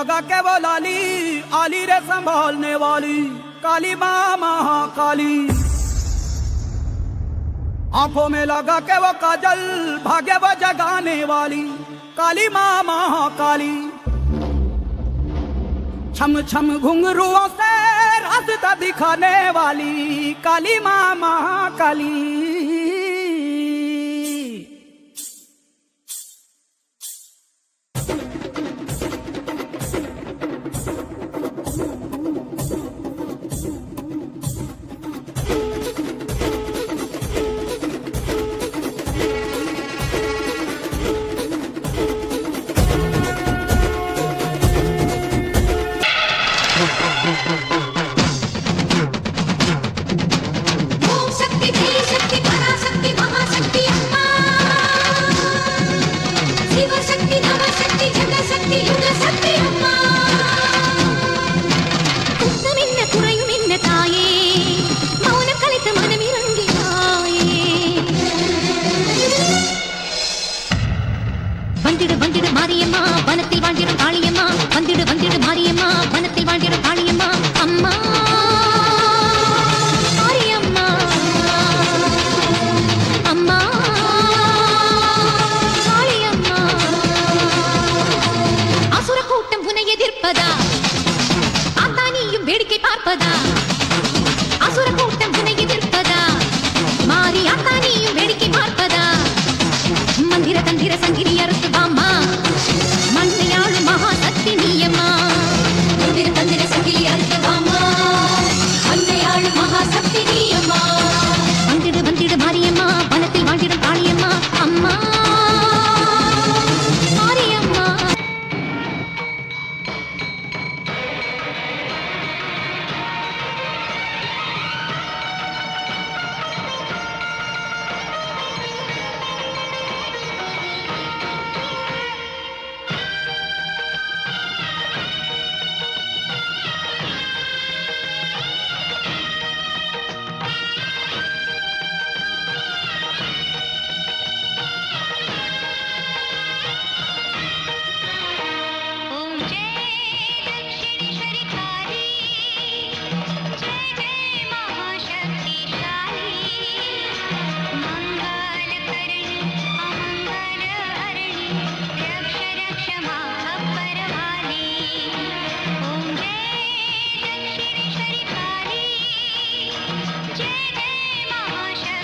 लगा के वो लाली आली रे संभालने वाली काली माँ महाकाली। आंखों में लगा के वो काजल भाग्य वो जगाने वाली काली माँ महाकाली। छम छम घुंघरुओं से रास्ता दिखाने वाली काली माँ महाकाली। வந்திடு வந்திடு மாரியம்மா வனத்தில் வாழ்ந்திடும் காளியம்மா வந்திடு வந்திடு மாரியம்மா வனத்தில் வாழ்ந்திடும் காளியம்மா அம்மா மாரியம்மா அம்மா காளியம்மா. அசுர கூட்டம் உன்னை எதிர்ப்பதா ஆத்தானியும் வேடிக்கை பார்ப்பதா